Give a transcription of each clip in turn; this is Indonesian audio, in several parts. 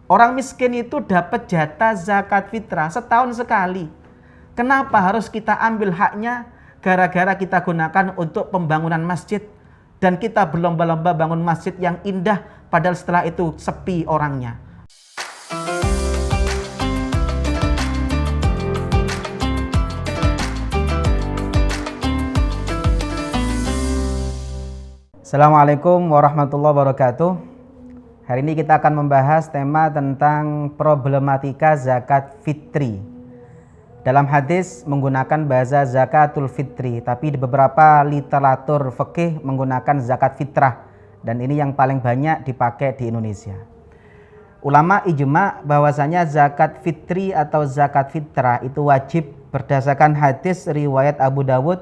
Orang miskin itu dapat jatah zakat fitrah setahun sekali. Kenapa harus kita ambil haknya? Gara-gara kita gunakan untuk pembangunan masjid. Dan kita berlomba-lomba bangun masjid yang indah, padahal setelah itu sepi orangnya. Assalamualaikum warahmatullahi wabarakatuh. Hari ini kita akan membahas tema tentang problematika zakat fitri. Dalam hadis menggunakan bahasa zakatul fitri, tapi di beberapa literatur fikih menggunakan zakat fitrah, dan ini yang paling banyak dipakai di Indonesia. Ulama ijma bahwasanya zakat fitri atau zakat fitrah itu wajib berdasarkan hadis riwayat Abu Dawud.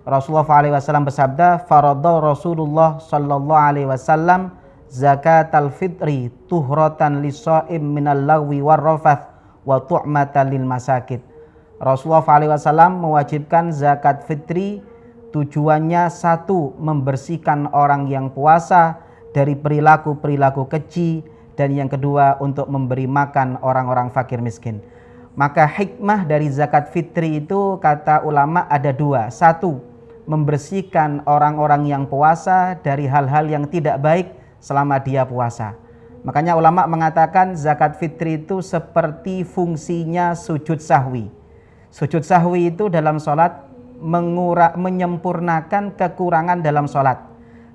Rasulullah SAW bersabda, "Faradha Rasulullah sallallahu alaihi wasallam zakatal fitri tuhratan lis-shaim minal lagwi war-rafath wa tu'matan lil masakin." Rasulullah SAW mewajibkan zakat fitri, tujuannya satu, membersihkan orang yang puasa dari perilaku-perilaku keji, dan yang kedua untuk memberi makan orang-orang fakir miskin. Maka hikmah dari zakat fitri itu kata ulama ada dua. Satu, membersihkan orang-orang yang puasa dari hal-hal yang tidak baik selama dia puasa. Makanya ulama mengatakan zakat fitri itu seperti fungsinya sujud sahwi. Sujud sahwi itu dalam sholat menyempurnakan kekurangan dalam sholat.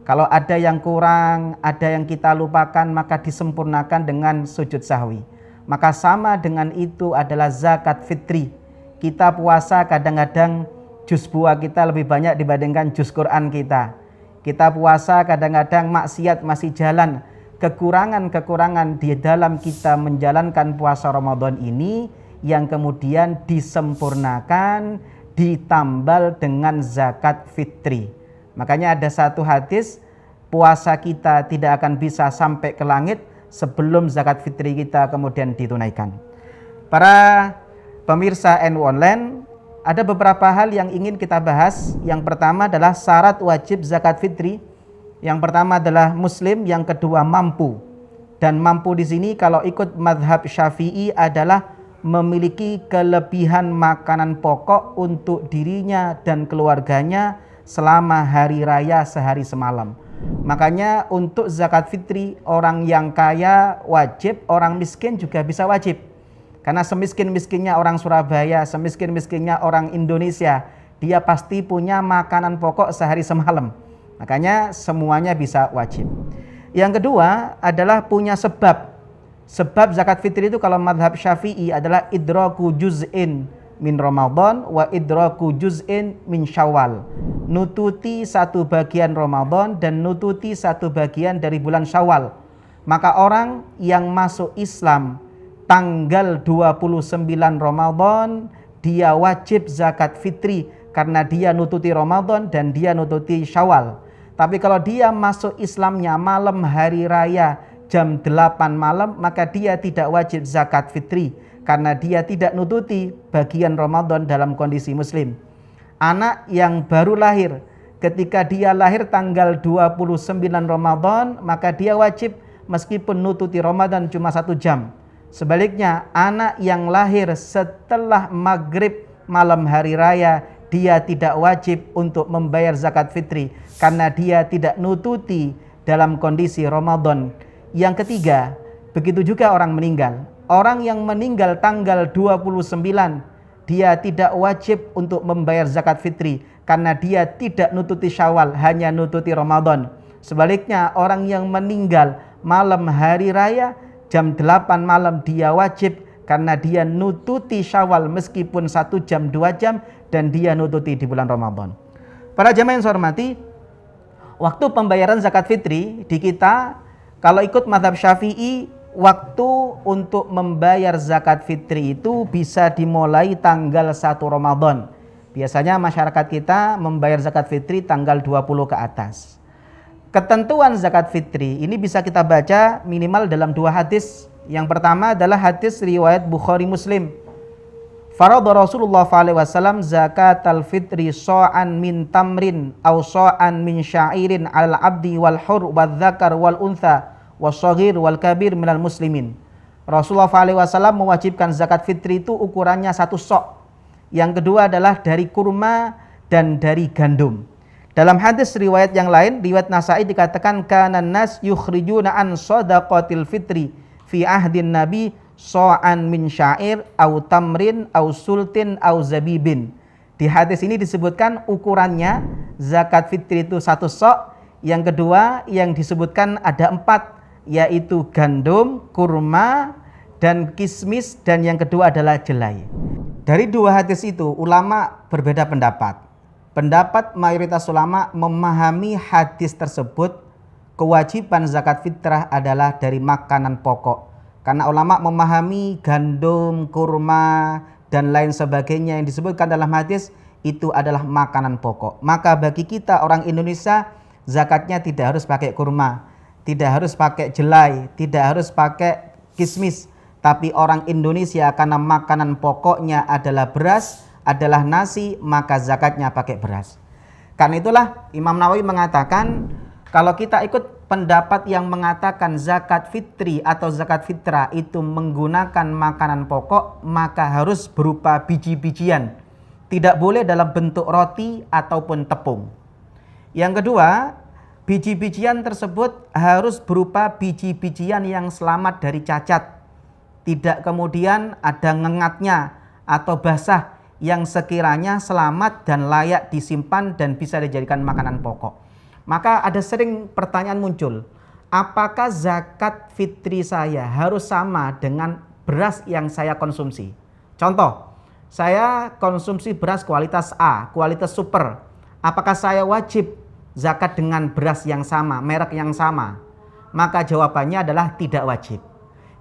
Kalau ada yang kurang, ada yang kita lupakan, maka disempurnakan dengan sujud sahwi. Maka sama dengan itu adalah zakat fitri. Kita puasa kadang-kadang juz buah kita lebih banyak dibandingkan juz Quran kita. Kita puasa kadang-kadang maksiat masih jalan. Kekurangan-kekurangan di dalam kita menjalankan puasa Ramadan ini yang kemudian disempurnakan, ditambal dengan zakat fitri. Makanya ada satu hadis, puasa kita tidak akan bisa sampai ke langit sebelum zakat fitri kita kemudian ditunaikan. Para pemirsa NU Online, ada beberapa hal yang ingin kita bahas. Yang pertama adalah syarat wajib zakat fitri. Yang pertama adalah muslim, yang kedua mampu. Dan mampu di sini kalau ikut mazhab Syafi'i adalah memiliki kelebihan makanan pokok untuk dirinya dan keluarganya selama hari raya sehari semalam. Makanya untuk zakat fitri orang yang kaya wajib, orang miskin juga bisa wajib. Karena semiskin-miskinnya orang Surabaya, semiskin-miskinnya orang Indonesia, dia pasti punya makanan pokok sehari semalam. Makanya semuanya bisa wajib. Yang kedua adalah punya sebab. Sebab zakat fitri itu kalau madhab Syafi'i adalah idraku juz'in min Ramadan wa idraku juz'in min Syawal. Nututi satu bagian Ramadan dan nututi satu bagian dari bulan Syawal. Maka orang yang masuk Islam tanggal 29 Ramadan, dia wajib zakat fitri karena dia nututi Ramadan dan dia nututi Syawal. Tapi kalau dia masuk Islamnya malam hari raya jam 8 malam, maka dia tidak wajib zakat fitri karena dia tidak nututi bagian Ramadan dalam kondisi muslim. Anak yang baru lahir, ketika dia lahir tanggal 29 Ramadan, maka dia wajib meskipun nututi Ramadan cuma 1 jam. Sebaliknya, anak yang lahir setelah maghrib malam hari raya, dia tidak wajib untuk membayar zakat fitri karena dia tidak nututi dalam kondisi Ramadan. Yang ketiga, begitu juga orang meninggal. Orang yang meninggal tanggal 29, dia tidak wajib untuk membayar zakat fitri karena dia tidak nututi Syawal, hanya nututi Ramadan. Sebaliknya, orang yang meninggal malam hari raya jam 8 malam dia wajib karena dia nututi Syawal meskipun 1 jam 2 jam dan dia nututi di bulan Ramadan. Para jamaah yang saya hormati, waktu pembayaran zakat fitri di kita kalau ikut mazhab Syafi'i, waktu untuk membayar zakat fitri itu bisa dimulai tanggal 1 Ramadan. Biasanya masyarakat kita membayar zakat fitri tanggal 20 ke atas. Ketentuan zakat fitri ini bisa kita baca minimal dalam 2 hadis. Yang pertama adalah hadis riwayat Bukhari Muslim. Faradha Rasulullah SAW zakatal fitri so'an min tamrin aw so'an min sya'irin al abdi wal hur wal dzakar wal untha was saghir wal kabir minal muslimin. Rasulullah SAW mewajibkan zakat fitri itu ukurannya 1 sok. Yang kedua adalah dari kurma dan dari gandum. Dalam hadis riwayat yang lain, riwayat Nasa'i dikatakan kanan nas yukhrijuna an shadaqatil fitri fi ahdin nabi so'an min syair au tamrin au sultin au zabibin. Di hadis ini disebutkan ukurannya zakat fitri itu 1 sok. Yang kedua yang disebutkan ada 4, yaitu gandum, kurma, dan kismis, dan yang kedua adalah jelai. Dari 2 hadis itu ulama berbeda pendapat. Pendapat mayoritas ulama memahami hadis tersebut kewajiban zakat fitrah adalah dari makanan pokok. Karena ulama memahami gandum, kurma, dan lain sebagainya yang disebutkan dalam hadis itu adalah makanan pokok. Maka bagi kita orang Indonesia, zakatnya tidak harus pakai kurma, tidak harus pakai jelai, tidak harus pakai kismis. Tapi orang Indonesia karena makanan pokoknya adalah beras, adalah nasi, maka zakatnya pakai beras. Karena itulah Imam Nawawi mengatakan kalau kita ikut pendapat yang mengatakan zakat fitri atau zakat fitrah itu menggunakan makanan pokok, maka harus berupa biji-bijian. Tidak boleh dalam bentuk roti ataupun tepung. Yang kedua, biji-bijian tersebut harus berupa biji-bijian yang selamat dari cacat. Tidak kemudian ada ngengatnya atau basah, yang sekiranya selamat dan layak disimpan dan bisa dijadikan makanan pokok. Maka ada sering pertanyaan muncul, apakah zakat fitri saya harus sama dengan beras yang saya konsumsi? Contoh, saya konsumsi beras kualitas A, kualitas super. Apakah saya wajib zakat dengan beras yang sama, merek yang sama? Maka jawabannya adalah tidak wajib.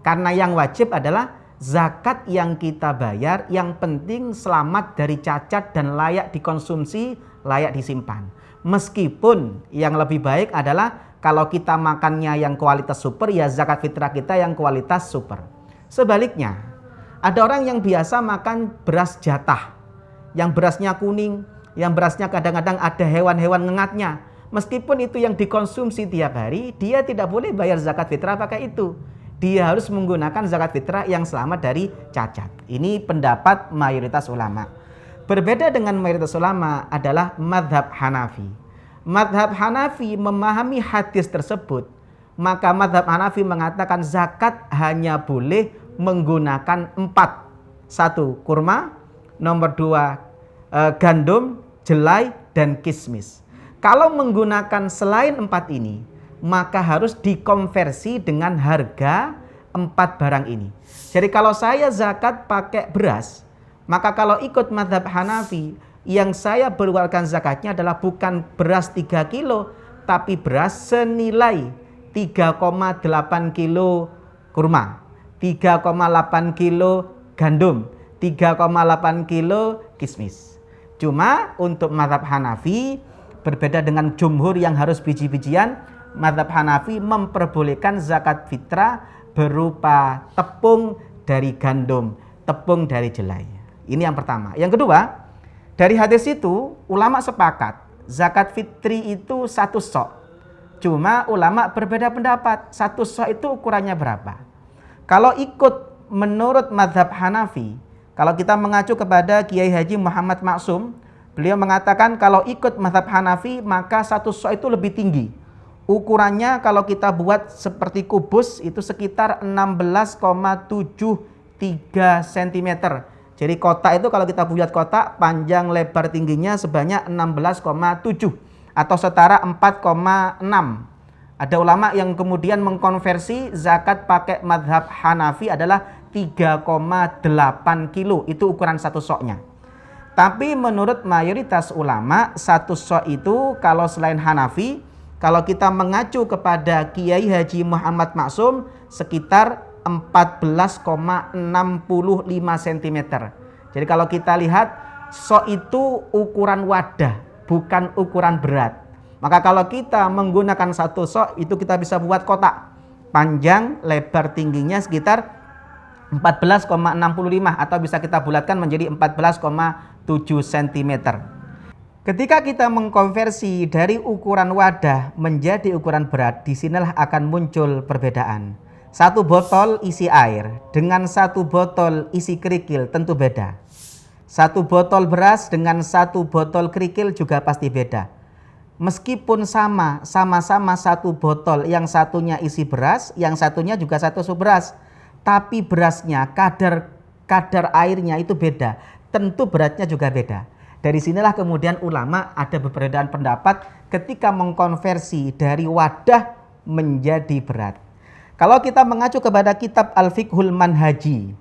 Karena yang wajib adalah zakat yang kita bayar, yang penting selamat dari cacat dan layak dikonsumsi, layak disimpan. Meskipun yang lebih baik adalah kalau kita makannya yang kualitas super, ya zakat fitrah kita yang kualitas super. Sebaliknya, ada orang yang biasa makan beras jatah, yang berasnya kuning, yang berasnya kadang-kadang ada hewan-hewan ngengatnya. Meskipun itu yang dikonsumsi tiap hari, dia tidak boleh bayar zakat fitrah pakai itu. Dia harus menggunakan zakat fitrah yang selamat dari cacat. Ini pendapat mayoritas ulama. Berbeda dengan mayoritas ulama adalah madhab Hanafi. Madhab Hanafi memahami hadis tersebut. Maka madhab Hanafi mengatakan zakat hanya boleh menggunakan 4. 1. Kurma. Nomor 2. Gandum, jelai, dan kismis. Kalau menggunakan selain 4 ini, maka harus dikonversi dengan harga 4 barang ini. Jadi kalau saya zakat pakai beras, maka kalau ikut madhab Hanafi, yang saya keluarkan zakatnya adalah bukan beras 3 kilo, tapi beras senilai 3,8 kilo kurma, 3,8 kilo gandum, 3,8 kilo kismis. Cuma untuk madhab Hanafi, berbeda dengan jumhur yang harus biji-bijian, madhab Hanafi memperbolehkan zakat fitrah berupa tepung dari gandum, tepung dari jelai. Ini yang pertama. Yang kedua, dari hadis itu ulama sepakat zakat fitri itu 1 sok. Cuma ulama berbeda pendapat, 1 sok itu ukurannya berapa. Kalau ikut menurut madhab Hanafi, kalau kita mengacu kepada Kiai Haji Muhammad Maksum, beliau mengatakan kalau ikut madhab Hanafi maka 1 sok itu lebih tinggi. Ukurannya kalau kita buat seperti kubus itu sekitar 16,73 cm. Jadi kotak itu kalau kita buat kotak, panjang lebar tingginya sebanyak 16,7 atau setara 4,6. Ada ulama yang kemudian mengkonversi zakat pakai madhab Hanafi adalah 3,8 kilo. Itu ukuran 1 soknya. Tapi menurut mayoritas ulama 1 sok itu kalau selain Hanafi, kalau kita mengacu kepada Kiai Haji Muhammad Maksum sekitar 14,65 cm. Jadi kalau kita lihat sok itu ukuran wadah, bukan ukuran berat. Maka kalau kita menggunakan 1 sok itu kita bisa buat kotak. Panjang, lebar, tingginya sekitar 14,65 atau bisa kita bulatkan menjadi 14,7 cm. Ketika kita mengkonversi dari ukuran wadah menjadi ukuran berat, disinilah akan muncul perbedaan. Satu botol isi air dengan satu botol isi kerikil tentu beda. Satu botol beras dengan satu botol kerikil juga pasti beda. Meskipun sama-sama satu botol, yang satunya isi beras, yang satunya juga satu beras, tapi berasnya, kadar airnya itu beda, tentu beratnya juga beda. Dari sinilah kemudian ulama ada perbedaan pendapat ketika mengkonversi dari wadah menjadi berat. Kalau kita mengacu kepada kitab Al-Fiqhul Manhaji,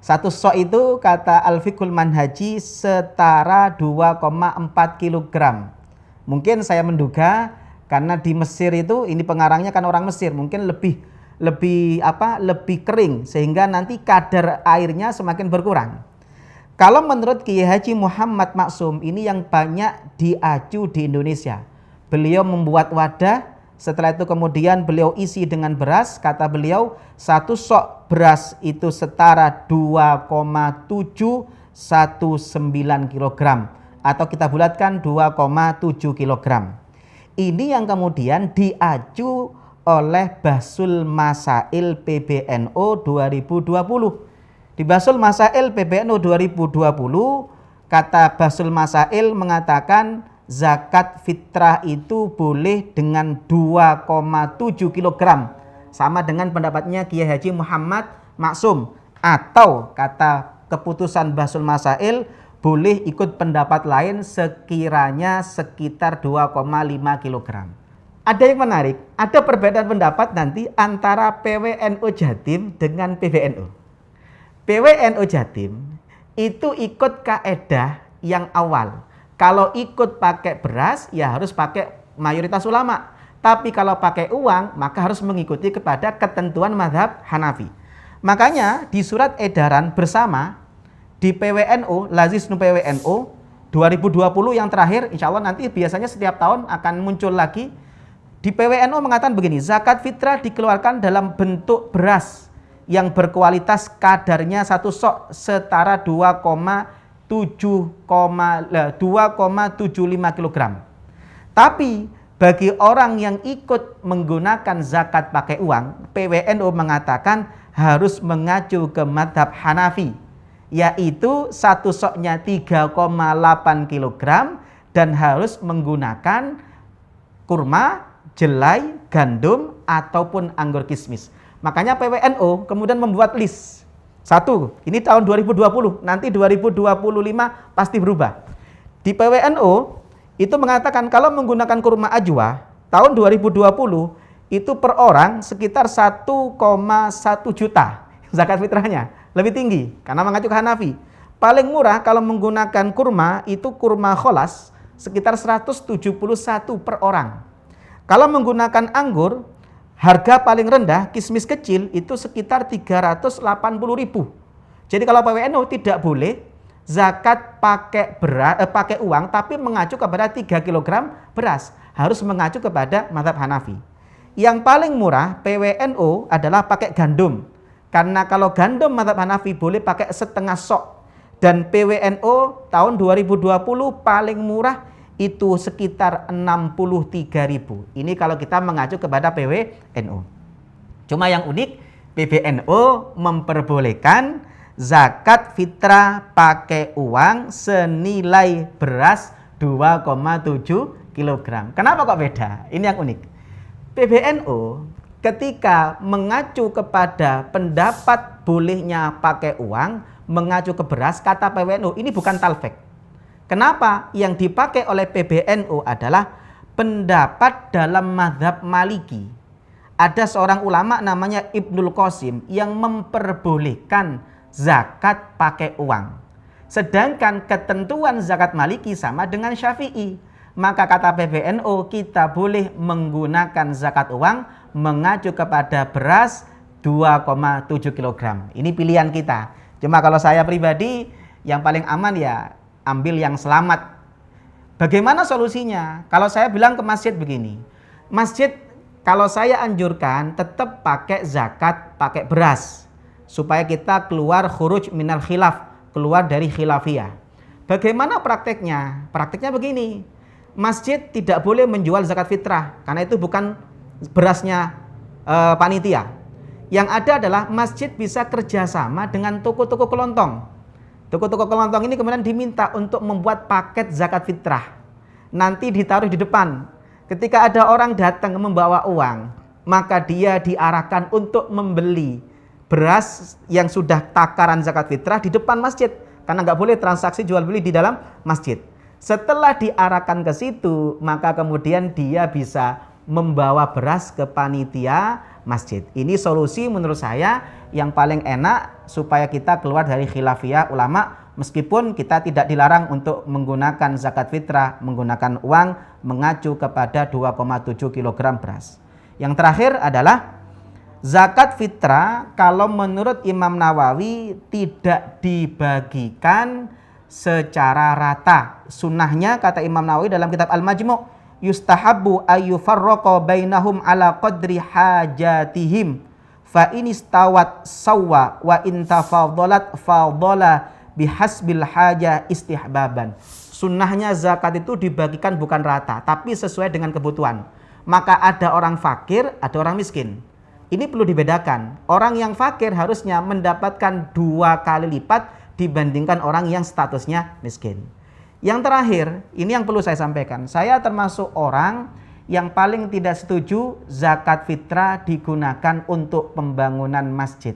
satu sok itu kata Al-Fiqhul Manhaji setara 2,4 kg. Mungkin saya menduga karena di Mesir itu, ini pengarangnya kan orang Mesir, mungkin lebih kering sehingga nanti kadar airnya semakin berkurang. Kalau menurut Kiai Haji Muhammad Maksum, ini yang banyak diacu di Indonesia. Beliau membuat wadah, setelah itu kemudian beliau isi dengan beras. Kata beliau, satu sok beras itu setara 2,719 kg. Atau kita bulatkan 2,7 kg. Ini yang kemudian diacu oleh Bahsul Masail PBNU 2020. Di Bahsul Masail PBNU 2020, kata Bahsul Masail mengatakan zakat fitrah itu boleh dengan 2,7 kg. Sama dengan pendapatnya Kiai Haji Muhammad Maksum. Atau kata keputusan Bahsul Masail, boleh ikut pendapat lain sekiranya sekitar 2,5 kg. Ada yang menarik, ada perbedaan pendapat nanti antara PWNU Jatim dengan PBNU. PWNU Jatim itu ikut kaedah yang awal. Kalau ikut pakai beras, ya harus pakai mayoritas ulama. Tapi kalau pakai uang, maka harus mengikuti kepada ketentuan mazhab Hanafi. Makanya di surat edaran bersama di PWNU, Lazisnu PWNU 2020 yang terakhir, insya Allah nanti biasanya setiap tahun akan muncul lagi. Di PWNU mengatakan begini, zakat fitrah dikeluarkan dalam bentuk beras yang berkualitas kadarnya satu sok setara 2,75 kg. Tapi bagi orang yang ikut menggunakan zakat pakai uang, PWNU mengatakan harus mengacu ke mazhab Hanafi, yaitu satu soknya 3,8 kg dan harus menggunakan kurma, jelai, gandum ataupun anggur kismis. Makanya PWNU kemudian membuat list. Satu, ini tahun 2020, nanti 2025 pasti berubah. Di PWNU itu mengatakan kalau menggunakan kurma ajwa tahun 2020 itu per orang sekitar 1,1 juta zakat fitrahnya, lebih tinggi karena mengacu ke Hanafi. Paling murah kalau menggunakan kurma itu kurma kholas sekitar 171 per orang. Kalau menggunakan anggur, harga paling rendah kismis kecil itu sekitar 380.000. Jadi kalau PWNU tidak boleh zakat pakai uang tapi mengacu kepada 3 kg beras, harus mengacu kepada mazhab Hanafi. Yang paling murah PWNU adalah pakai gandum. Karena kalau gandum mazhab Hanafi boleh pakai setengah sok, dan PWNU tahun 2020 paling murah itu sekitar 63.000. Ini kalau kita mengacu kepada PWNU. Cuma yang unik, PBNU memperbolehkan zakat fitrah pakai uang senilai beras 2,7 kg. Kenapa kok beda? Ini yang unik. PBNU ketika mengacu kepada pendapat bolehnya pakai uang, mengacu ke beras, kata PBNU ini bukan talfek. Kenapa? Yang dipakai oleh PBNU adalah pendapat dalam mazhab Maliki. Ada seorang ulama namanya Ibnul Qasim yang memperbolehkan zakat pakai uang. Sedangkan ketentuan zakat Maliki sama dengan Syafi'i. Maka kata PBNU kita boleh menggunakan zakat uang mengacu kepada beras 2,7 kg. Ini pilihan kita. Cuma kalau saya pribadi yang paling aman ya ambil yang selamat. Bagaimana solusinya? Kalau saya bilang ke masjid begini, masjid kalau saya anjurkan tetap pakai zakat, pakai beras, supaya kita keluar khuruj minal khilaf, keluar dari khilafiyah. Bagaimana prakteknya? Prakteknya begini, masjid tidak boleh menjual zakat fitrah, karena itu bukan berasnya panitia. Yang ada adalah masjid bisa kerjasama dengan toko-toko kelontong. Toko-toko kelontong ini kemudian diminta untuk membuat paket zakat fitrah. Nanti ditaruh di depan. Ketika ada orang datang membawa uang, maka dia diarahkan untuk membeli beras yang sudah takaran zakat fitrah di depan masjid. Karena nggak boleh transaksi jual beli di dalam masjid. Setelah diarahkan ke situ, maka kemudian dia bisa membawa beras ke panitia masjid. Ini solusi menurut saya yang paling enak supaya kita keluar dari khilafiyah ulama, meskipun kita tidak dilarang untuk menggunakan zakat fitrah, menggunakan uang mengacu kepada 2,7 kg beras. Yang terakhir adalah zakat fitrah kalau menurut Imam Nawawi tidak dibagikan secara rata. Sunnahnya kata Imam Nawawi dalam kitab Al-Majmu', yustahabbu ayyufarraqa bainahum ala qadri hajatihim fa in istawat sawwa wa in tafaddalat fadala bihasbil haja istihbaban. Sunnahnya zakat itu dibagikan bukan rata, tapi sesuai dengan kebutuhan. Maka ada orang fakir, ada orang miskin. Ini perlu dibedakan. Orang yang fakir harusnya mendapatkan 2 kali lipat dibandingkan orang yang statusnya miskin. Yang terakhir, ini yang perlu saya sampaikan. Saya termasuk orang yang paling tidak setuju zakat fitrah digunakan untuk pembangunan masjid.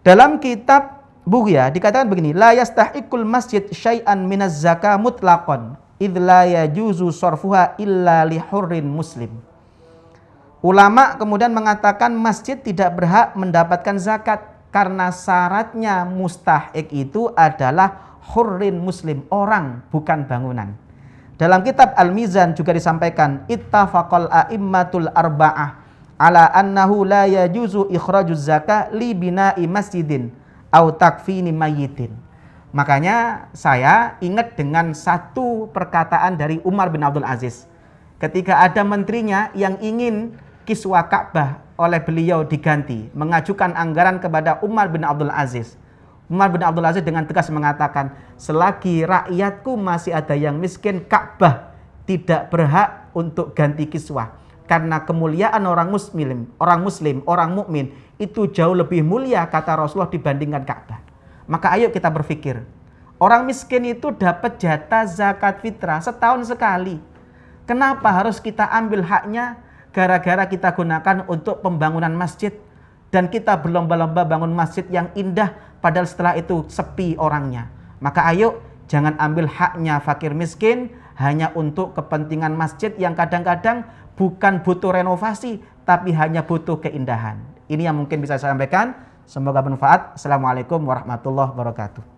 Dalam kitab Bughya dikatakan begini, la yastahiqul masjid syai'an minaz zakah mutlaqan idz la yajuzu sarfuha illa li hurrin muslim. Ulama kemudian mengatakan masjid tidak berhak mendapatkan zakat karena syaratnya mustahik itu adalah hurrin muslim, orang bukan bangunan. Dalam kitab Al-Mizan juga disampaikan ittafaqal a'immatul arba'ah ala annahu la yajuzu ikhrajuz zakah li bina'i masjidin au takfini mayyitin. Makanya saya ingat dengan satu perkataan dari Umar bin Abdul Aziz ketika ada menterinya yang ingin kiswah Ka'bah oleh beliau diganti, mengajukan anggaran kepada Umar bin Abdul Aziz. Umar bin Abdul Aziz dengan tegas mengatakan, selagi rakyatku masih ada yang miskin, Ka'bah tidak berhak untuk ganti kiswah. Karena kemuliaan orang muslim, orang mukmin itu jauh lebih mulia kata Rasulullah dibandingkan Ka'bah. Maka ayo kita berpikir, orang miskin itu dapat jatah zakat fitrah setahun sekali. Kenapa harus kita ambil haknya? Gara-gara kita gunakan untuk pembangunan masjid dan kita berlomba-lomba bangun masjid yang indah padahal setelah itu sepi orangnya. Maka ayo jangan ambil haknya fakir miskin hanya untuk kepentingan masjid yang kadang-kadang bukan butuh renovasi tapi hanya butuh keindahan. Ini yang mungkin bisa saya sampaikan. Semoga bermanfaat. Assalamualaikum warahmatullahi wabarakatuh.